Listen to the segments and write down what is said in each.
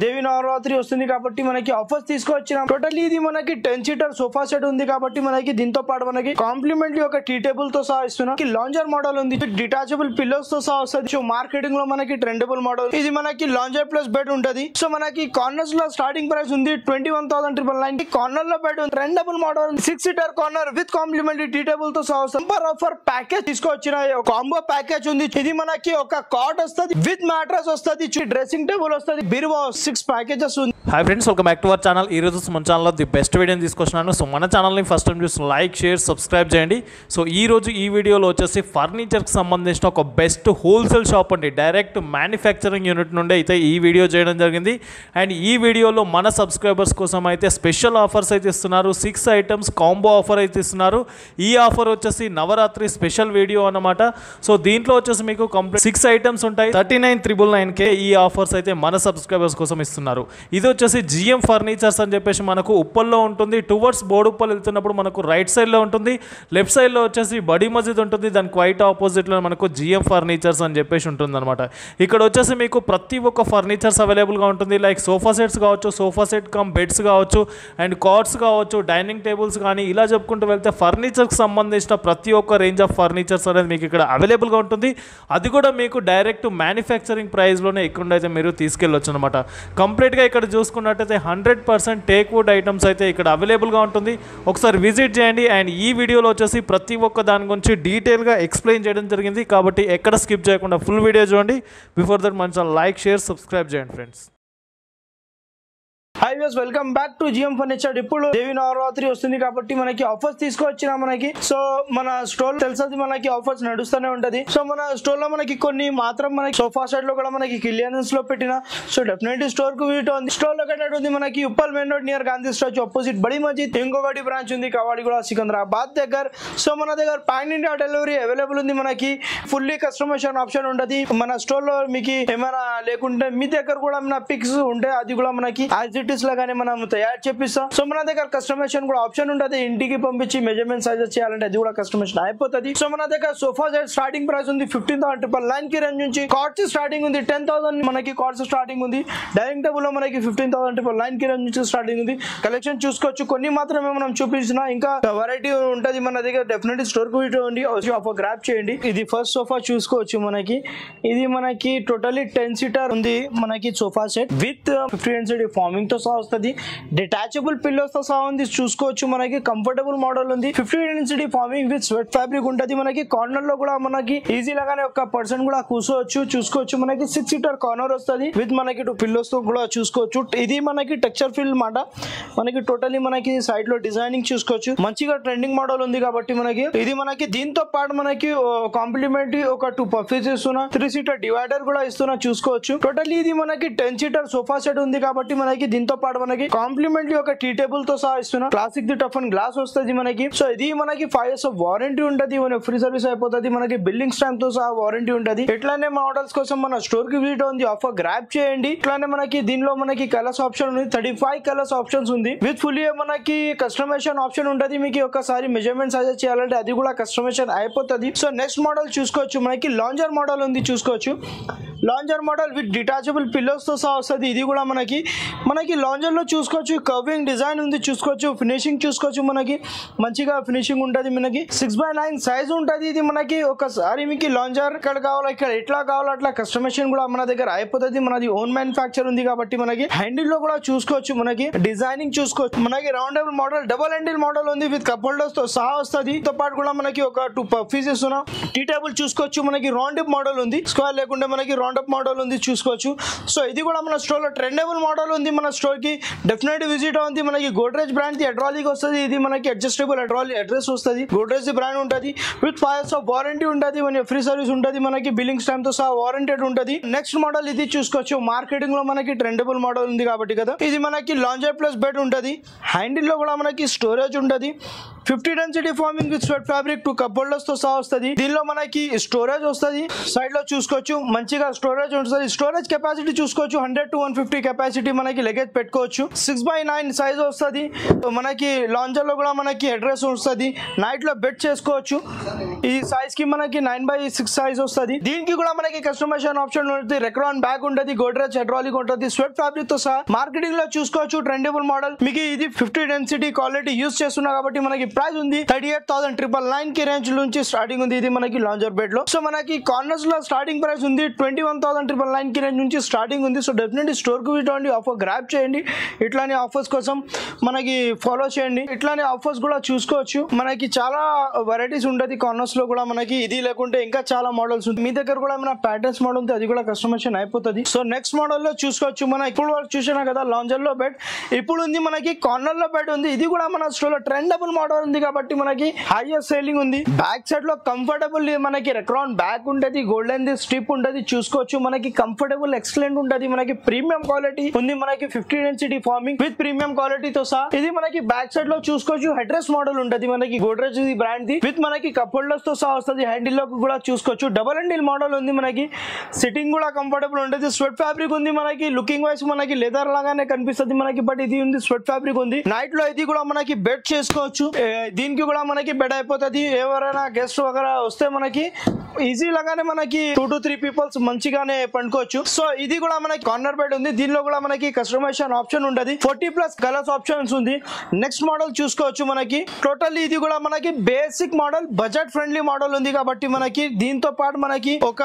దేవి నవరాత్రి వస్తుంది కాబట్టి మనకి ఆఫర్స్ తీసుకొచ్చినాం. టోటల్లీ ఇది మనకి 10 సీటర్ సోఫా సెట్ ఉంది కాబట్టి మనకి దీంతో పాటు మనకి కాంప్లిమెంటరీ ఒక టీ టేబుల్ తో సహా ఇస్తున్నాం. లాంజర్ మోడల్ ఉంది, డిటాచబుల్ పిల్లోస్ తో సహా వస్తుంది. సో మార్కెటింగ్ లో మనకి ట్రెండబుల్ మోడల్ ఇది మనకి లాంజర్ ప్లస్ బెడ్ ఉంటది. సో మనకి కార్నర్స్ లో స్టార్టింగ్ ప్రైస్ ఉంది 21,999. కార్నర్ లో బెడ్ ఉంది, ట్రెండబుల్ model 6 seater corner with complimentary tea table తో సహా వస్తుంది. బంపర్ ఆఫర్ ప్యాకేజ్ తీసుకొచ్చిన కాంబో ప్యాకేజ్ ఉంది. ఇది మనకి ఒక కాట్ వస్తుంది విత్ మ్యాట్రస్ వస్తుంది, డ్రెస్సింగ్ టేబుల్ వస్తుంది, బీరువా 6 ప్యాకేజెస్ ఉంది. Hi friends, welcome back to our channel. ఈ రోజు మన ఛానల్లో ది బెస్ట్ వీడియోని తీసుకొచ్చినాను. సో మన ఛానల్ని ఫస్ట్ టైం చూసి లైక్, షేర్, సబ్స్క్రైబ్ చేయండి. సో ఈ రోజు ఈ వీడియోలో వచ్చేసి ఫర్నిచర్కి సంబంధించిన ఒక బెస్ట్ హోల్సేల్ షాప్ అండి, డైరెక్ట్ మ్యానుఫ్యాక్చరింగ్ యూనిట్ నుండి అయితే ఈ వీడియో చేయడం జరిగింది. అండ్ ఈ వీడియోలో మన సబ్స్క్రైబర్స్ కోసం అయితే స్పెషల్ ఆఫర్స్ అయితే ఇస్తున్నారు. 6 ఐటమ్స్ కాంబో ఆఫర్ అయితే ఇస్తున్నారు. ఈ ఆఫర్ వచ్చేసి నవరాత్రి స్పెషల్ వీడియో అన్నమాట. సో దీంట్లో వచ్చేసి మీకు కంప్లీట్ 6 ఐటమ్స్ ఉంటాయి. 39,999 ఈ ఆఫర్స్ అయితే మన సబ్స్క్రైబర్స్ కోసం ఇస్తున్నారు. ఇది వచ్చేసి జిఎం ఫర్నిచర్స్ అని చెప్పేసి మనకు ఉప్పల్లో ఉంటుంది. టువర్డ్స్ బోడుప్పల్ వెళ్తున్నప్పుడు మనకు రైట్ సైడ్లో ఉంటుంది. లెఫ్ట్ సైడ్లో వచ్చేసి బడి మస్జిద్ ఉంటుంది. దాని క్వైట్ ఆపోజిట్లో మనకు జిఎం ఫర్నిచర్స్ అని చెప్పేసి ఉంటుంది అనమాట. ఇక్కడ వచ్చేసి మీకు ప్రతి ఒక్క ఫర్నిచర్స్ అవైలబుల్గా ఉంటుంది. లైక్ సోఫా సెట్స్ కావచ్చు, సోఫా సెట్ కమ్ బెడ్స్ కావచ్చు, అండ్ కార్డ్స్ కావచ్చు, డైనింగ్ టేబుల్స్ కానీ ఇలా చెప్పుకుంటూ వెళ్తే ఫర్నిచర్కి సంబంధించిన ప్రతి ఒక్క రేంజ్ ఆఫ్ ఫర్నిచర్స్ అనేది మీకు ఇక్కడ అవైలబుల్గా ఉంటుంది. అది కూడా మీకు డైరెక్ట్ మ్యానుఫ్యాక్చరింగ్ ప్రైస్లోనే ఇక్కడైతే మీరు తీసుకెళ్ళొచ్చు అనమాట. కంప్లీట్గా ఇక్కడ చూసుకున్నట్టయితే 100% టేక్ వుడ్ ఐటమ్స్ అయితే ఇక్కడ అవైలబుల్గా ఉంటుంది. ఒకసారి విజిట్ చేయండి. అండ్ ఈ వీడియోలో వచ్చేసి ప్రతి ఒక్క దాని గురించి డీటెయిల్గా ఎక్స్ప్లెయిన్ చేయడం జరిగింది కాబట్టి ఎక్కడ స్కిప్ చేయకుండా ఫుల్ వీడియో చూడండి. బిఫోర్ దట్ మన ఛానల్ లైక్, షేర్, సబ్స్క్రైబ్ చేయండి friends. High views, welcome back to GM furniture. ఇప్పుడు దేవి నవరాత్రి వస్తుంది కాబట్టి మనకి ఆఫర్స్ తీసుకొచ్చినా మనకి. సో మన స్టోర్ తెలుసది మనకి ఆఫర్స్ నడుస్తూనే ఉంటది. సో మన స్టోర్ లో మనకి కొన్ని మాత్రం మనకి సోఫా సెట్ లో కూడా మనకి క్లియరెన్స్ లో పెట్టిన. సో డెఫినెట్లీ స్టోర్ కు విజిట్ ఉంది. స్టోర్ లొకేటెడ్ ఉంది మనకి Uppal main road near Gandhi statue opposite బడి మస్జిద్. ఇంకొకటి బ్రాంచ్ ఉంది కవాడిగూడ సికింద్రాబాద్ దగ్గర. సో మన దగ్గర పాన్ ఇండియా డెలివరీ అవైలబుల్ ఉంది. మనకి ఫుల్లీ కస్టమైజేషన్ ఆప్షన్ ఉంటది. మన స్టోర్ లో మీకు ఏమైనా లేకుంటే మీ దగ్గర కూడా ఏమైనా పిక్స్ ఉంటే అది కూడా మనకి లాగానే మనం తయారు చేపిస్తాం. సో మన దగ్గర కస్టమైజేషన్ కూడా ఆప్షన్ ఉంటుంది. ఇంటికి పంపించి మెజర్మెంట్ సైజెస్ చేయాలంటే అది కూడా కస్టమైజేషన్ అయిపోతుంది. సో మన దగ్గర సోఫా సెట్ స్టార్టింగ్ ప్రైస్ ఉంది 15,999 కి రేంజ్ నుంచి. కార్డ్స్ స్టార్టింగ్ ఉంది 10,000 మనకి కార్డ్స్ స్టార్టింగ్ ఉంది. డైనింగ్ టేబుల్ లో మనకి 15,999 కి రేంజ్ నుంచి స్టార్టింగ్ ఉంది. కలెక్షన్ చూసుకోవచ్చు. కొన్ని మాత్రమే మనం చూపించిన, ఇంకా వెరైటీ ఉంటది మన దగ్గర. డెఫినెట్లీ స్టోర్ కు ఉండి ఆఫర్ గ్రాప్ చేయండి. ఇది ఫస్ట్ సోఫా చూసుకోవచ్చు మనకి. ఇది మనకి టోటల్లీ 10 సీటర్ ఉంది మనకి sofa set with 50 inch farming తో సహా వస్తుంది. డిటాచబుల్ పిల్లోస్ తో సహా ఉంది చూసుకోవచ్చు. మనకి కంఫర్టబుల్ మోడల్ ఉంది. 50 inch farming with sweat fabric ఉంటుంది. మనకి కార్నర్ లో కూడా మనకి ఈజీ లాగానే ఒక పర్సన్ కూడా కూర్చోవచ్చు. చూసుకోవచ్చు మనకి 6 సీటర్ కార్నర్ వస్తుంది విత్ మనకి 2 పిల్లోస్ తో కూడా చూసుకోవచ్చు. ఇది మనకి టెక్స్చర్ ఫీల్ మాట. మనకి టోటల్లీ మనకి సైడ్ లో డిజైనింగ్ చూసుకోవచ్చు. మంచిగా ట్రెండింగ్ మోడల్ ఉంది కాబట్టి మనకి ఇది మనకి దీంతో పాటు మనకి కాంప్లిమెంటరీ ఒక 2 పఫీస్ ఇస్తున్నా. 3 సీటర్ డివైడర్ కూడా ఇస్తున్నా చూసుకోవచ్చు. టోటల్లీ ఇది మనకి 10 సీటర్ సోఫా సెట్ ఉంది కాబట్టి మనకి దీంతో పాటు మనకి కాంప్లిమెంటరీ ఒక టీ టేబుల్ తో సహా ఇస్తున్నా. Classic the tough and glass వస్తుంది మనకి. సో ఇది మనకి 5 years ఆఫ్ వారంటీ ఉంటుంది. ఫ్రీ సర్వీస్ అయిపోతుంది. మనకి బిల్డింగ్ స్టాంప్ తో సహా వారంటీ ఉంటుంది. ఇట్లానే మోడల్స్ కోసం మన స్టోర్ కి విజిట్ ఉంది. ఆఫర్ గ్రాప్ చేయండి. ఇట్లానే మనకి దీనిలో మనకి కలర్స్ ఆప్షన్ ఉంది. 35 కలర్స్ ఆప్షన్స్ ఉంది విత్ ఫుల్లీ మనకి కస్టమైజేషన్ ఆప్షన్ ఉంటుంది. మీకు ఒకసారి మెజర్మెంట్ సజెస్ట్ చేయాలంటే అది కూడా కస్టమైజేషన్ అయిపోతుంది. సో నెక్స్ట్ మోడల్ చూసుకోవచ్చు. మనకి లాంజర్ మోడల్ ఉంది చూసుకోవచ్చు. Lounger model with detachable pillows తో సహా వస్తుంది. ఇది కూడా మనకి లాంజర్ లో చూసుకోవచ్చు. కర్వింగ్ డిజైన్ ఉంది చూసుకోవచ్చు. ఫినిషింగ్ చూసుకోవచ్చు. మనకి మంచిగా ఫినిషింగ్ ఉంటుంది. మనకి 6x9 సైజ్ ఉంటుంది. ఇది మనకి ఒకసారి మీకు లాంజర్ ఇక్కడ కావాలా, ఇక్కడ ఎట్లా కావాలో అట్లా కస్టమైజేషన్ కూడా మన దగ్గర అయిపోతుంది. మనది ఓన్ మ్యానుఫ్యాక్చర్ ఉంది కాబట్టి మనకి హ్యాండిల్ లో కూడా చూసుకోవచ్చు. మనకి డిజైనింగ్ చూసుకోవచ్చు. మనకి రౌండబుల్ మోడల్, డబుల్ హ్యాండిల్ మోడల్ ఉంది విత్ కప్ హోల్డర్స్ తో సహా వస్తుంది. తో పాటు కూడా మనకి ఒక 2 పఫీస్ ఉన్నాం. టీ టేబుల్ చూసుకోవచ్చు. మనకి రౌండ్ అప్ మోడల్ ఉంది. స్క్వేర్ లేకుండా మనకి రౌండ్ అప్ మోడల్ ఉంది చూసుకోవచ్చు. సో ఇది కూడా మన స్టోర్ లో ట్రెండబుల్ మోడల్ ఉంది. మన స్టోర్ కి డెఫినెట్ విజిట్ ఉంది. మనకి గోడ్రేజ్ బ్రాండ్ ది అడ్రాలిక్ వస్తుంది. ఇది మనకి అడ్జస్టబుల్ అడ్రస్ వస్తుంది. గోడ్రేజ్ బ్రాండ్ ఉంటుంది విత్ 5 years ఆఫ్ వారంటీ ఉంటుంది. మన ఫ్రీ సర్వీస్ ఉంటుంది. మనకి బిల్లింగ్ స్టాంప్ తో సహా వారంటెడ్ ఉంటుంది. నెక్స్ట్ మోడల్ ఇది చూసుకోవచ్చు. మార్కెటింగ్ లో మనకి ట్రెండబుల్ మోడల్ ఉంది కాబట్టి కదా. ఇది మనకి లాంజర్ ప్లస్ బెడ్ ఉంటుంది. హ్యాండిల్ లో కూడా మనకి స్టోరేజ్ ఉంటుంది. 50 density farming with sweat fabric 2 cup holders తో సహా వస్తుంది. దీనిలో మనకి స్టోరేజ్ వస్తుంది, సైడ్ లో చూసుకోవచ్చు మంచిగా స్టోరేజ్ ఉంటుంది. స్టోరేజ్ కెపాసిటీ చూసుకోవచ్చు 100 to 150 కెపాసిటీ మనకి లగేజ్ పెట్టుకోవచ్చు. 6x9 సైజ్ వస్తుంది. మనకి లాంజర్ లో కూడా మనకి అడ్రస్ వస్తుంది. నైట్ లో బెడ్ చేసుకోవచ్చు. ఈ సైజ్ కి మనకి 9x6 సైజ్ వస్తుంది. దీనికి కూడా మనకి కస్టమైజేషన్ ఆప్షన్ ఉంటుంది. రెక్రాన్ బ్యాగ్ ఉంటుంది, గోడ్రేజ్ హైడ్రాలిక్ ఉంటుంది, స్వెట్ ఫ్యాబ్రిక్ తో సహా. మార్కెటింగ్ లో చూసుకోవచ్చు ట్రెండబుల్ మోడల్. మీకు ఇది 50 డెన్సిటీ క్వాలిటీ యూస్ చేస్తున్నా కాబట్టి మనకి ప్రైస్ ఉంది 38,999 కి రేంజ్ నుంచి స్టార్టింగ్ ఉంది. ఇది మనకి లాంజర్ బెడ్ లో. సో మనకి కార్నర్స్ లో స్టార్టింగ్ ప్రైస్ ఉంది 21,999 కి రేంజ్ నుంచి స్టార్టింగ్ ఉంది. సో డెఫినెట్లీ స్టోర్ కు విజిట్ అవ్వండి, ఆఫర్ గ్రాబ్ చేయండి. ఇట్లానే ఆఫర్స్ కోసం మనకి ఫాలో చేయండి. ఇట్లానే ఆఫర్స్ కూడా చూసుకోవచ్చు. మనకి చాలా వెరైటీస్ ఉంటుంది కార్నర్స్ లో కూడా. మనకి ఇది లేకుంటే ఇంకా చాలా మోడల్స్ ఉంది. మీ దగ్గర కూడా ఏమైనా ప్యాటర్న్స్ మోడల్ ఉంది, అది కూడా కస్టమైజేషన్ అయిపోతుంది. సో నెక్స్ట్ మోడల్ లో చూసుకోవచ్చు. మనం ఇప్పుడు వరకు చూసినా కదా లాంజర్ లో బెడ్, ఇప్పుడు ఉంది మనకి కార్నర్ లో బెడ్ ఉంది. ఇది కూడా మన స్టోర్ లో ట్రెండబుల్ మోడల్ ఉంది కాబట్టి మనకి హైయెస్ట్ సేలింగ్ ఉంది. బ్యాక్ సైడ్ లో కంఫర్టబుల్ మనకి రెక్రాన్ బ్యాక్ ఉంటుంది, గోల్డెన్ ది స్ట్రిప్ ఉంటుంది. చూసుకోవచ్చు మనకి కంఫర్టబుల్ ఎక్సలెంట్ ఉంటుంది. మనకి ప్రీమియం క్వాలిటీ ఉంది. మనకి 50 density farming with premium quality తో సహా. ఇది మనకి బ్యాక్ సైడ్ లో చూసుకోవచ్చు హెడ్రెస్ మోడల్ ఉంటుంది. మనకి గోడ్రేజ్ బ్రాండ్ ది విత్ మనకి కప్ హోల్డర్స్ తో సహా వస్తుంది. హ్యాండిల్ లో కూడా చూసుకోవచ్చు డబుల్ హ్యాండిల్ మోడల్ ఉంది. మనకి సిట్టింగ్ కూడా కంఫర్టబుల్ ఉంటుంది. స్వెట్ ఫ్యాబ్రిక్ ఉంది. మనకి లుకింగ్ వైస్ మనకి లెదర్ లాగానే కనిపిస్తుంది మనకి, బట్ ఇది ఉంది స్వెట్ ఫ్యాబ్రిక్ ఉంది. నైట్ లో ఇది కూడా మనకి బెడ్ చేసుకోవచ్చు. దీనికి కూడా మనకి బెడ్ అయిపోతుంది. ఎవరైనా గెస్ట్ వగైరా వస్తే మనకి ఈజీ లాగానే మనకి 2 to 3 పీపుల్స్ మంచిగానే పండుకోవచ్చు. సో ఇది కూడా మనకి కార్నర్ బెడ్ ఉంది. దీనిలో కూడా మనకి కస్టమైజేషన్ ఆప్షన్ ఉంటుంది. 40+ కలర్స్ ఆప్షన్స్ ఉంది. నెక్స్ట్ మోడల్ చూసుకోవచ్చు. మనకి టోటల్లీ ఇది కూడా మనకి basic model, budget friendly model ఉంది కాబట్టి మనకి దీంతో పాటు మనకి ఒక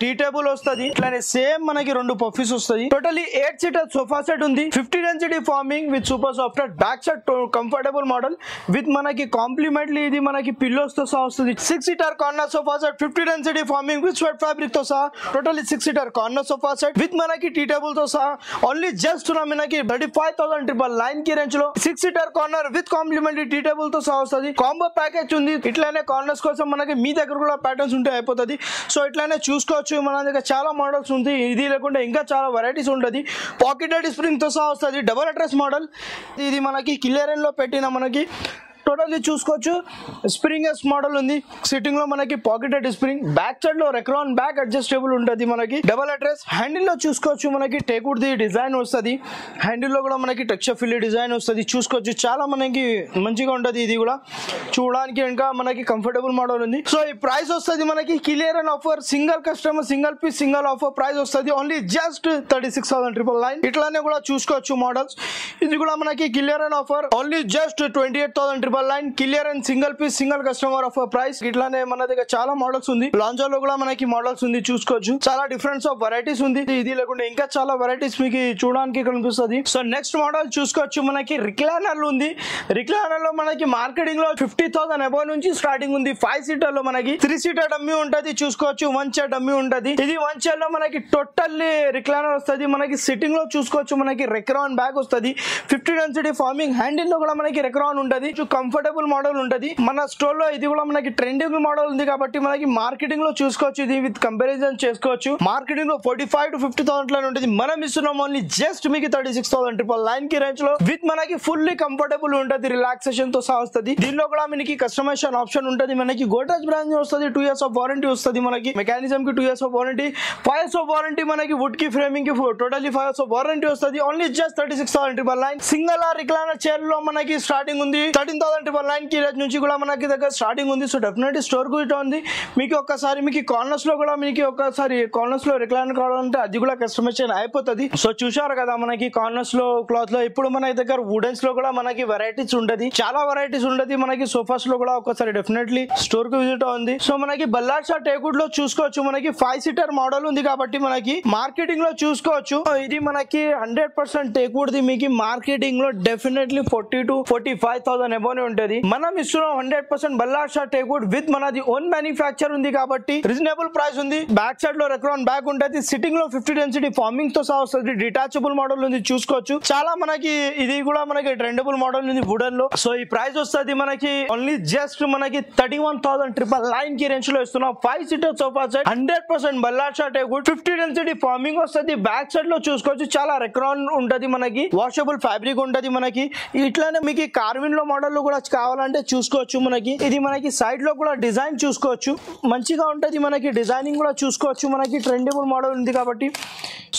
టీ టేబుల్ వస్తుంది. ఇట్లానే సేమ్ మనకి 2 పఫీస్ వస్తుంది. టోటల్లీ 8 సీటర్ సోఫా సెట్ ఉంది. 50 density farming with super soft back set comfortable model with మనకి కాంప్లిమెంట్లీ ఇది మనకి పిల్లోస్ తో సహా వస్తుంది. 6 seater corner sofa set 50 density farming with sweat fabric తో సహా. Totally 6 seater corner sofa set with మనకి టీ టేబుల్ తో సహా. ఓన్లీ జస్ట్ మనకి 35,999 కి రేంజ్ లో 6 seater corner with complimentary tea table తో సహా వస్తుంది. కాంబో ప్యాకేజ్ ఉంది. ఇట్లానే కార్నర్స్ కోసం మనకి మీ దగ్గర కూడా ప్యాటర్న్స్ ఉంటే అయిపోతుంది. సో ఇట్లానే చూసుకోవచ్చు. మన దగ్గర చాలా మోడల్స్ ఉంది. ఇది లేకుండా ఇంకా చాలా వెరైటీస్ ఉంటుంది. పాకెటెడ్ స్ప్రింగ్ తో సహా వస్తుంది. Double address model. ఇది మనకి కిల్లెరన్ లో పెట్టిన మనకి టోటల్లీ చూసుకోవచ్చు. స్ప్రింగ్ ఎస్ మోడల్ ఉంది. సిట్టింగ్ లో మనకి పాకెటెడ్ స్ప్రింగ్, బ్యాక్ సైడ్ లో రెక్రాన్ బ్యాక్ అడ్జస్టబుల్ ఉంటుంది. మనకి డబుల్ అడ్రస్. హ్యాండిల్ లో చూసుకోవచ్చు మనకి టేక్వుడ్ ది డిజైన్ వస్తుంది. హ్యాండిల్ లో కూడా మనకి టెక్స్చర్ ఫిల్ డిజైన్ వస్తుంది. చూసుకోవచ్చు చాలా మనకి మంచిగా ఉంటుంది. ఇది కూడా చూడడానికి ఇంకా మనకి కంఫర్టబుల్ మోడల్ ఉంది. సో ఈ ప్రైస్ వస్తుంది మనకి clear offer, single customer single piece single offer price వస్తుంది ఓన్లీ జస్ట్ 36,999. ఇట్లానే కూడా చూసుకోవచ్చు మోడల్స్. ఇది కూడా మనకి clear offer only just 28,999. Clear and single piece single customer offer price. ఇట్లానే మన దగ్గర చాలా మోడల్స్ ఉంది. లాంజర్ లో కూడా మనకి మోడల్స్ ఉంది. చూసుకోవచ్చు చాలా డిఫరెన్స్ ఆఫ్ వెరైటీస్ ఉంది. ఇది లేకుండా ఇంకా చాలా వెరైటీస్ మీకు చూడడానికి కనిపిస్తుంది. సో నెక్స్ట్ మోడల్ చూసుకోవచ్చు. మనకి రిక్లైనర్ ఉంది. రిక్లైనర్ లో మనకి మార్కెటింగ్ లో 50,000 అబౌవ్ నుంచి స్టార్టింగ్ ఉంది. 5 సీటర్ లో మనకి 3 సీటర్ డమ్మీ ఉంటది. చూసుకోవచ్చు 1 చైర్ డమ్మీ ఉంటది. ఇది 1 చైర్ లో మనకి టోటల్లీ రిక్లైనర్ వస్తుంది. మనకి సిట్టింగ్ లో చూసుకోవచ్చు మనకి రెక్రాన్ బ్యాగ్ వస్తుంది. 50 డెన్సిటీ ఫార్మింగ్. హ్యాండిల్ లో కూడా మనకి రెక్రాన్ ఉంటది. కంఫర్టబుల్ మోడల్ ఉంటది. మన స్టోర్ లో ఇది కూడా మనకి ట్రెండింగ్ మోడల్ ఉంది కాబట్టి మనకి మార్కెటింగ్ లో చూసుకోవచ్చు. ఇది విత్ కంపారిజన్ చేసుకోవచ్చు. మార్కెటింగ్ లో 45,000 to 50,000 లో ఉంటుంది. మనం ఇస్తున్నాం ఓన్లీ జస్ట్ మీకు 36,999 కి రేంజ్ లో విత్ మనకి ఫుల్లీ కంఫర్టబుల్ ఉంటుంది. రిలాక్సేషన్ తో సహా వస్తుంది. దీనిలో కూడా మనకి కస్టమైజేషన్ ఆప్షన్ ఉంటుంది. మనకి గోడ్రేజ్ బ్రాండ్ వస్తుంది. 2 years ఆఫ్ వారంటీ వస్తుంది. మనకి మెకానిజం కి 2 years of warranty, 5 years of warranty. మనకి వుడ్ కి ఫ్రేమింగ్ కి టోటల్లీ 5 years ఆఫ్ వారంటీ వస్తుంది. Only just 36,999. Single or recliner chair లో మనకి స్టార్టింగ్ ఉంది 13,999 కి రేంజ్ నుంచి కూడా మనకి దగ్గర స్టార్టింగ్ ఉంది. సో డెఫినెట్లీ స్టోర్ కు ఇట్ ఉంది. మీకు ఒక్కసారి మీకు కార్నర్స్ లో కూడా మీకు ఒక్కసారి కార్నర్స్ లో రిక్లైనర్ కావాలంటే అది కూడా కస్టమైజేషన్ అయిపోతుంది. సో చూశారు కదా మనకి కార్నర్స్ లో క్లాత్ లో. ఇప్పుడు మన దగ్గర వుడెన్స్ లో కూడా మనకి వెరైటీస్ ఉంటది. చాలా వెరైటీస్ ఉంటది. మనకి సోఫాస్ లో కూడా ఒకసారి డెఫినెట్లీ స్టోర్ కు విజిట్ ఉంది. సో మనకి బల్లార్షా టేక్వుడ్ లో చూసుకోవచ్చు. మనకి 5 సీటర్ మోడల్ ఉంది కాబట్టి మనకి మార్కెటింగ్ లో చూసుకోవచ్చు. ఇది మనకి 100% టేక్వుడ్ ది. మీకు మార్కెటింగ్ లో డెఫినెట్లీ 40,000 to 45,000 అబౌవ్ ఉంటది. మనం ఇస్తున్నాం 100% బల్లార్షా టేక్వుడ్ విత్ మనది ఓన్ మ్యానుఫ్యాక్చర్ ఉంది కాబట్టి రీజనబుల్ ప్రైస్ ఉంది. బ్యాక్ సైడ్ లో రెక్రాన్ బ్యాగ్ ఉంటుంది. సిట్టింగ్ లో 50 డెన్సిటీ ఫార్మింగ్ తో సహా వస్తుంది. డిటాచబుల్ మోడల్ ఉంది. చూసుకోవచ్చు చాలా మనకి ఇది కూడా మనకి ట్రెండబుల్ మోడల్ ఉంది వుడెన్ లో. సో ఈ ప్రైస్ వస్తుంది మనకి ఓన్లీ జస్ట్ మనకి 31,999 కి రేంజ్ లో ఇస్తున్నాం. 5 seater sofa set 100% Ballarshah teakwood 50 density farming వస్తుంది. బ్యాక్ సైడ్ లో చూసుకోవచ్చు చాలా రెక్రాన్ ఉంటది. మనకి వాషబుల్ ఫ్యాబ్రిక్ ఉంటది. మనకి ఇట్లానే మీకు కార్విన్ లో మోడల్ లో కూడా కావాలంటే చూసుకోవచ్చు. మనకి ఇది మనకి సైడ్ లో కూడా డిజైన్ చూసుకోవచ్చు, మంచిగా ఉంటది. మనకి డిజైనింగ్ కూడా చూసుకోవచ్చు. మనకి ట్రెండబుల్ మోడల్ ఉంది కాబట్టి.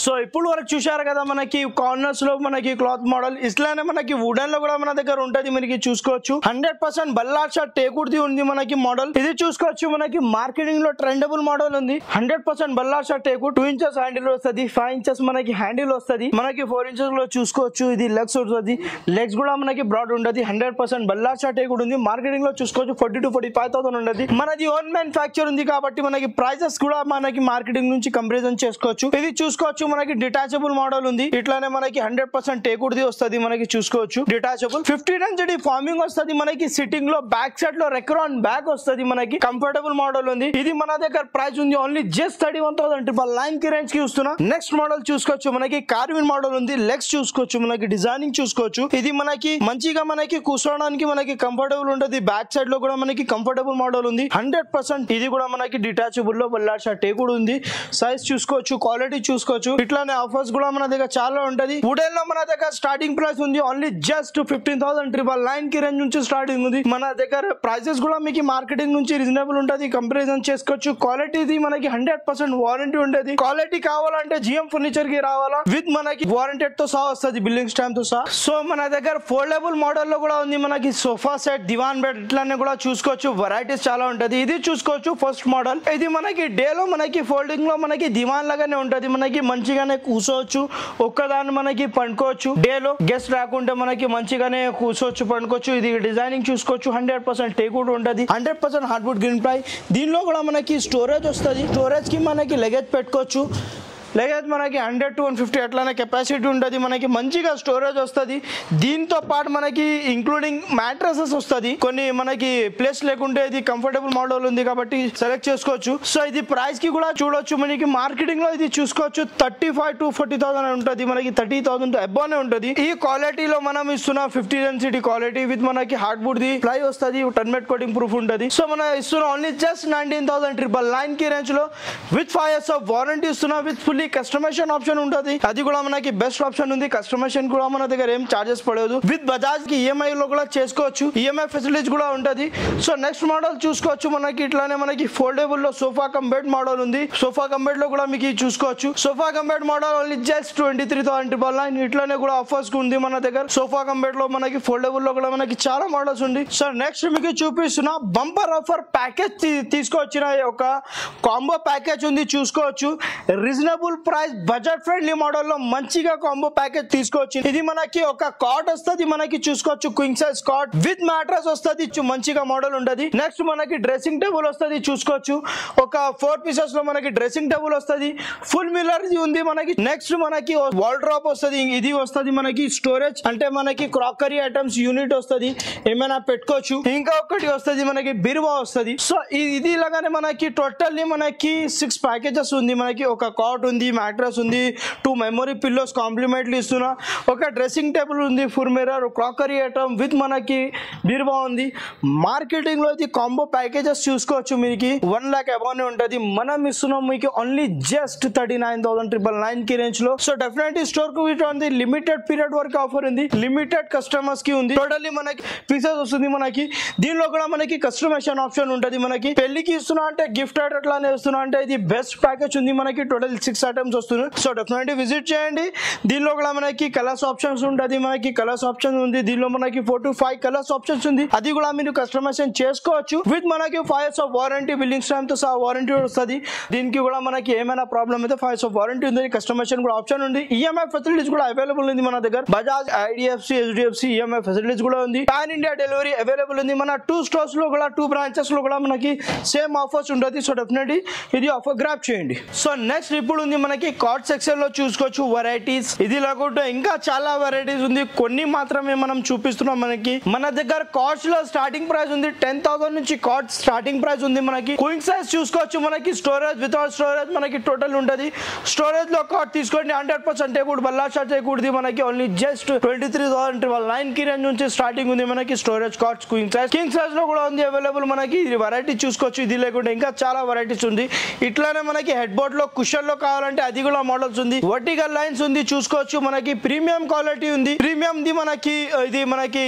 సో ఇప్పుడు వరకు చూశారు కదా మనకి కార్నర్స్ లో మనకి క్లాత్ మోడల్, ఇట్లానే మనకి వుడెన్ లో కూడా మన దగ్గర ఉంటది. మనకి చూసుకోవచ్చు 100% బల్లార్షా టేకుడ్ది ఉంది మనకి మోడల్. ఇది చూసుకోవచ్చు. మనకి మార్కెటింగ్ లో ట్రెండబుల్ మోడల్ ఉంది. 100% బల్లార్షా టేకుడ్. 2 ఇంచెస్ హ్యాండిల్ వస్తుంది, 5 ఇంచెస్ మనకి హ్యాండిల్ వస్తుంది. మనకి 4 ఇంచెస్ లో చూసుకోవచ్చు. ఇది లెగ్స్ వస్తుంది, లెగ్స్ కూడా మనకి బ్రాడ్ ఉండదు. 100% బల్లార్షా టేకుడ్ ఉంది. మార్కెటింగ్ లో చూసుకోవచ్చు 40 to 45,000 ఉండదు. మనది ఓన్ మ్యానుఫ్యాక్చర్ ఉంది కాబట్టి మనకి ప్రైసెస్ కూడా మనకి మార్కెటింగ్ నుంచి కంపారిజన్ చేసుకోవచ్చు. ఇది చూసుకోవచ్చు. మనకి డిటాచబుల్ మోడల్ ఉంది. ఇట్లానే మనకి 100% టేకుడ్ది వస్తుంది. మనకి చూసుకోవచ్చు డిటాచబుల్ 15 ఇంచ్ ఫార్మింగ్ వస్తుంది. మనకి సిట్టింగ్ లో బ్యాక్ సైడ్ లో రెక్రాన్ బ్యాక్ వస్తుంది. మనకి కంఫర్టబుల్ మోడల్ ఉంది. ఇది మన దగ్గర ప్రైస్ ఉంది ఓన్లీ జస్ట్ 31,999 కి రేంజ్ కి ఇస్తున్నా. నెక్స్ట్ మోడల్ చూసుకోవచ్చు. మనకి కార్విన్ మోడల్ ఉంది. లెగ్స్ చూసుకోవచ్చు. మనకి డిజైనింగ్ చూసుకోవచ్చు. ఇది మనకి మంచిగా మనకి కూర్చోడానికి మనకి కంఫర్టబుల్ ఉంటుంది. బ్యాక్ సైడ్ లో కూడా మనకి కంఫర్టబుల్ మోడల్ ఉంది. 100% ఇది కూడా మనకి డిటాచబుల్ లో బల్లార్షా టేకుడ్ ఉంది. సైజ్ చూసుకోవచ్చు, క్వాలిటీ చూసుకోవచ్చు. ఇట్లానే ఆఫర్స్ కూడా మన దగ్గర చాలా ఉంటది. వుడెన్ లో మన దగ్గర స్టార్టింగ్ ప్రైస్ ఉంది ఓన్లీ జస్ట్ 15,999 కి రేంజ్ నుంచి స్టార్టింగ్ ఉంది. మన దగ్గర ప్రైసెస్ కూడా మీకు మార్కెటింగ్ నుంచి రీజనబుల్ ఉంటది, కంపారిజన్ చేసుకోవచ్చు. క్వాలిటీది మనకి 100% వారంటీ ఉంటది. క్వాలిటీ కావాలంటే జిఎం ఫర్నిచర్ కి రావాలా, విత్ మనకి వారంటీ తో సహా వస్తుంది, బిల్లింగ్ స్టాంప్ తో సహా. సో మన దగ్గర ఫోల్డబుల్ మోడల్ లో కూడా ఉంది. మనకి సోఫా సెట్, దివాన్ బెడ్ ఇట్లానే కూడా చూసుకోవచ్చు. వెరైటీస్ చాలా ఉంటది. ఇది చూసుకోవచ్చు ఫస్ట్ మోడల్. ఇది మనకి డే లో మనకి ఫోల్డింగ్ లో మనకి దివాన్ లాగానే ఉంటది. మనకి మంచిగానే కూర్చోవచ్చు, ఒక్కదాన్ని మనకి పండుకోవచ్చు. డే లో గెస్ట్ రాకుంటే మనకి మంచిగానే కూర్చోవచ్చు, పండుకోవచ్చు. ఇది డిజైనింగ్ చూసుకోవచ్చు. 100% టేకుడ్ ఉంటది. 100% హార్డ్వుడ్ గ్రీన్ ప్లై. దీనిలో కూడా మనకి స్టోరేజ్ వస్తుంది. స్టోరేజ్ కి మనకి లగేజ్ పెట్టుకోవచ్చు. లగేజ్ మనకి 100 to 150 అట్లానే కెపాసిటీ ఉంటుంది. మనకి మంచిగా స్టోరేజ్ వస్తుంది. దీంతో పాటు మనకి ఇంక్లూడింగ్ మ్యాట్రసెస్ వస్తుంది. కొన్ని మనకి ప్లేస్ లేకుంటే ఇది కంఫర్టబుల్ మోడల్ ఉంది కాబట్టి సెలెక్ట్ చేసుకోవచ్చు. సో ఇది ప్రైస్ కి కూడా చూడొచ్చు. మనకి మార్కెటింగ్ లో ఇది చూసుకోవచ్చు 35,000 to 40,000 ఉంటుంది. మనకి 30,000 అబోనే ఉంటుంది. ఈ క్వాలిటీలో మనం ఇస్తున్న 50 డెన్సిటీ క్వాలిటీ విత్ మనకి హార్డ్వుడ్ ది ప్లై వస్తుంది. టర్మెట్ కోటింగ్ ప్రూఫ్ ఉంటుంది. సో మనం ఇస్తున్న ఓన్లీ జస్ట్ 19,999 కి రేంజ్ లో విత్ 5 years ఆఫ్ వారంటీ ఇస్తున్నా. విత్ ఫుల్లీ కస్టమైజేషన్ ఆప్షన్ ఉంటుంది. అది కూడా మనకి బెస్ట్ ఆప్షన్ ఉంది. కస్టమైజేషన్ కూడా మన దగ్గర ఏం చార్జెస్ పడదు. విత్ బజాజ్ కి ఈఎంఐ లో కూడా చేసుకోవచ్చు. ఈఎంఐ ఫెసిలిటీస్ కూడా ఉంటది. సో నెక్స్ట్ మోడల్ చూసుకోవచ్చు. మనకి ఇట్లానే మనకి ఫోల్డబుల్ లో సోఫా కమ్ బెడ్ మోడల్ ఉంది. సోఫా కమ్ బెడ్ లో కూడా మీకు చూసుకోవచ్చు. Sofa cum bed model only just 23,999. ఇట్లానే కూడా ఆఫర్స్ ఉంది మన దగ్గర. సోఫా కమ్ బెడ్ లో మనకి ఫోల్డబుల్ లో కూడా మనకి చాలా మోడల్స్ ఉంది. సో నెక్స్ట్ మీకు చూపిస్తున్న బంపర్ ఆఫర్ ప్యాకేజ్ తీసుకొచ్చిన ఒక కాంబో ప్యాకేజ్ ఉంది. చూసుకోవచ్చు. Reasonable price budget friendly model లో మంచిగా కాంబో ప్యాకేజ్ తీసుకోవచ్చు. ఇది మనకి ఒక కాట్ వస్తుంది. మనకి చూసుకోవచ్చు queen size cot with mattress వస్తుంది. మంచిగా మోడల్ ఉంటది. నెక్స్ట్ మనకి డ్రెస్సింగ్ టేబుల్ వస్తుంది. చూసుకోవచ్చు. ఒక 4 పీసెస్ లో మనకి డ్రెస్సింగ్ టేబుల్ వస్తుంది. ఫుల్ మిల్లర్ ఉంది మనకి. నెక్స్ట్ మనకి వాల్ డ్రాప్ వస్తుంది. ఇది వస్తుంది మనకి స్టోరేజ్, అంటే మనకి క్రాకరీ ఐటమ్స్ యూనిట్ వస్తుంది, ఏమైనా పెట్టుకోవచ్చు. ఇంకా ఒకటి వస్తుంది మనకి బీరువా వస్తుంది. సో ఇది లాగానే మనకి టోటల్లీ మనకి 6 ప్యాకేజెస్ ఉంది. మనకి ఒక కాట్ ఉంది, మ్యాట్రస్ ఉంది, 2 మెమరీ పిల్లోస్ కాంప్లిమెంట్లీ ఇస్తున్నా. ఒక డ్రెస్సింగ్ టేబుల్ ఉంది, full mirror, crockery item with మనకి బీరువా ఉంది. మార్కెటింగ్ లో ఇది కాంబో ప్యాకేజెస్ చూసుకోవచ్చు. మీకు 1 lakh అబౌనే ఉంటది. మనం ఇస్తున్నాం మీకు ఓన్లీ జస్ట్ 39,999 కి రేంజ్ లో. సో డెఫినెట్లీ స్టోర్ కు ఉంది. లిమిటెడ్ పీరియడ్ వరకు ఆఫర్ ఉంది. లిమిటెడ్ కస్టమర్స్ కి ఉంది. టోటల్లీ మనకి పీసెస్ వస్తుంది. మనకి దీనిలో కూడా మనకి కస్టమైజేషన్ ఆప్షన్ ఉంటది. మనకి పెళ్లికి ఇస్తున్నా అంటే గిఫ్ట్ అట్లానే ఇస్తున్నా అంటే ఇది బెస్ట్ ప్యాకేజ్ ఉంది. మనకి టోటల్ 6 ఐటమ్స్ వస్తుంది. సో డెఫినెట్లీ విజిట్ చేయండి. దీనిలో కూడా మనకి కలర్స్ ఆప్షన్స్ ఉంటుంది. మనకి కలర్స్ ఆప్షన్ ఉంది. దీనిలో మనకి 4 to 5 కలర్స్ ఆప్షన్స్ ఉంది. అది కూడా మీరు కస్టమైజేషన్ చేసుకోవచ్చు. విత్ మనకి 5 years of warranty, billing stamp తో సహా వారంటీ వస్తుంది. దీనికి కూడా మనకి ఏమైనా ప్రాబ్లం అయితే 5 years ఆఫ్ వారంటీ ఉంది. కస్టమైజేషన్ కూడా ఆప్షన్ ఉంది. ఈఎంఐ ఫెసిలిటీస్ కూడా అవైలబుల్ ఉంది మన దగ్గర. Bajaj, IDFC, HDFC EMI facilities కూడా ఉంది. పాన్ ఇండియా డెలివరీ అవైలబుల్ ఉంది. మన 2 స్టోర్స్ లో కూడా 2 బ్రాంచెస్ లో కూడా మనకి సేమ్ ఆఫర్స్ ఉంటుంది. సో డెఫినెట్లీ ఇది ఆఫర్ గ్రాప్ చేయండి. సో నెక్స్ట్ ఇప్పుడు ఉంది మనకి కార్డ్ సెక్షన్ లో చూసుకోవచ్చు వెరైటీస్. ఇది లేకుండా ఇంకా చాలా వెరైటీస్ ఉంది. కొన్ని మాత్రమే మనం చూపిస్తున్నాం. మనకి మన దగ్గర కార్డ్స్ లో స్టార్టింగ్ ప్రైస్ ఉంది 10,000 నుంచి కార్డ్ స్టార్టింగ్ ప్రైస్ ఉంది. మనకి క్వీన్ సైజ్ చూసుకోవచ్చు. మనకి స్టోరేజ్, వితౌట్ స్టోరేజ్ మనకి టోటల్ ఉంటది. స్టోరేజ్ లో కార్డ్ తీసుకోండి. 100% టేకుడ్, బల్లార్షా టేకుడ్ది మనకి ఓన్లీ జస్ట్ 23,999 కి రేంజ్ నుంచి స్టార్టింగ్ ఉంది. మనకి storage cards queen size, king size లో కూడా ఉంది అవైలబుల్. మనకి ఇది వెరైటీ చూసుకోవచ్చు. ఇది లేకుండా ఇంకా చాలా వెరైటీస్ ఉంది. ఇట్లానే మనకి హెడ్ బోర్డ్ లో, కుషన్ లో కావాలి కావాలంటే అది కూడా మోడల్స్ ఉంది. వర్టికల్ లైన్స్ ఉంది చూసుకోవచ్చు. మనకి ప్రీమియం క్వాలిటీ ఉంది. ప్రీమియం ది మనకి ఇది మనకి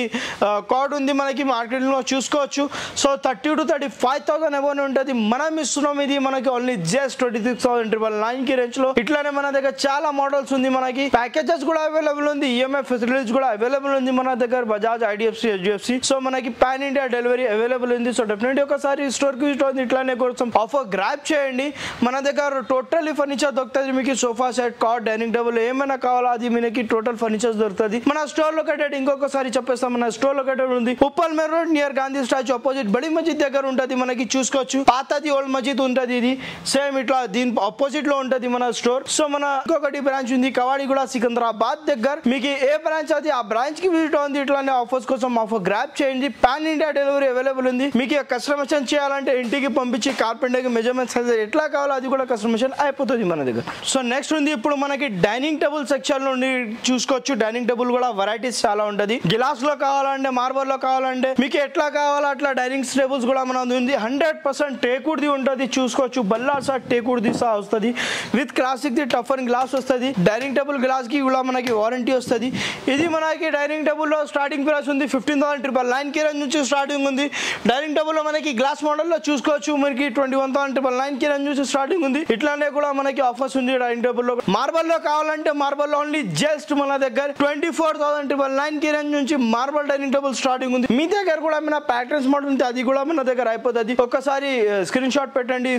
కార్డ్ ఉంది మనకి మార్కెట్ లో చూసుకోవచ్చు. సో 30,000 to 35,000 అబౌవ్ ఉంటుంది. మనం ఇస్తున్నాం ఇది మనకి ఓన్లీ జస్ట్ 26,999 కి రేంజ్ లో. ఇట్లానే మన దగ్గర చాలా మోడల్స్ ఉంది. మనకి ప్యాకేజెస్ కూడా అవైలబుల్ ఉంది. ఈఎంఐ ఫెసిలిటీస్ కూడా అవైలబుల్ ఉంది మన దగ్గర. Bajaj, IDFC, HDFC. సో మనకి పాన్ ఇండియా డెలివరీ అవైలబుల్ ఉంది. సో డెఫినెట్లీ ఒకసారి స్టోర్ కి విజిట్ అవుతుంది. ఇట్లానే కోసం ఆఫర్ గ్రాప్ చేయండి. మన దగ్గర టోటల్ ఫర్నిచర్ దొరుకుతుంది. మీకు sofa set, card, dining table ఏమైనా కావాలో అది మనకి టోటల్ ఫర్నిచర్స్ దొరుకుతుంది. మన స్టోర్ లొకేటెడ్ ఇంకొకసారి చెప్పేస్తాం. మన స్టోర్ లొకేటెడ్ ఉంది Uppal main road near Gandhi statue opposite బడి మస్జిద్ దగ్గర ఉంటుంది. మనకి చూసుకోవచ్చు. పాతది ఓల్డ్ మస్జిద్ ఉంటుంది. ఇది సేమ్ ఇట్లా దీని ఆపోజిట్ లో ఉంటుంది మన స్టోర్. సో మన ఇంకొకటి బ్రాంచ్ ఉంది కవాడిగూడ సికింద్రాబాద్ దగ్గర. మీకు ఏ బ్రాంచ్ అది ఆ బ్రాంచ్ కి విజిట్ అవుతుంది. ఇట్లానే ఆఫర్స్ కోసం ఆఫర్ గ్రాప్ చేయండి. పాన్ ఇండియా డెలివరీ అవైలబుల్ ఉంది. మీకు కస్టమైజేషన్ చేయాలంటే ఇంటికి పంపించి కార్పెంటర్ కి మెజర్మెంట్స్ ఎట్లా కావాలో అది కూడా కస్టమైజేషన్ అయిపోతుంది మన దగ్గర. సో నెక్స్ట్ ఉంది ఇప్పుడు మనకి డైనింగ్ టేబుల్ సెక్షన్ నుండి చూసుకోవచ్చు. డైనింగ్ టేబుల్ కూడా వెరైటీస్ చాలా ఉంటుంది. గ్లాస్ లో కావాలంటే, మార్బల్ లో కావాలంటే, మీకు ఎట్లా కావాలో అట్లా డైనింగ్ టేబుల్స్ కూడా మన ఉంది. 100% టేకుడ్ది ఉంటుంది చూసుకోవచ్చు. బల్లాసా టేకుడ్ది సహా వస్తుంది. With classic the tough and glass వస్తుంది. డైనింగ్ టేబుల్ గ్లాస్ కి కూడా మనకి వారంటీ వస్తుంది. ఇది మనకి డైనింగ్ టేబుల్ లో స్టార్టింగ్ ప్రైస్ ఉంది 15,999 కి రేంజ్ నుంచి స్టార్టింగ్ ఉంది. డైనింగ్ టేబుల్ లో మనకి గ్లాస్ మోడల్ లో చూసుకోవచ్చు. మనకి 21,999 కి రేంజ్ నుంచి స్టార్టింగ్ ఉంది. ఇట్లానే కూడా మనకి ఆఫర్స్ ఉంది డైనింగ్ టేబుల్ లో. మార్బల్ లో కావాలంటే మార్బల్ లో ఓన్లీ జస్ట్ మన దగ్గర 24,999 కి రేంజ్ నుంచి మార్బల్ డైనింగ్ టేబుల్ స్టార్టింగ్ ఉంది. మీ దగ్గర కూడా మన ప్యాటర్న్స్ మోడల్ ఉంది. అది కూడా మన దగ్గర అయిపోతుంది. ఒక్కసారి స్క్రీన్ షాట్ పెట్టండి.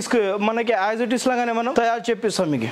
మనకి యాజ్ ఇట్ ఇస్ లాగానే మనం తయారు చేపిస్తాం మీకు.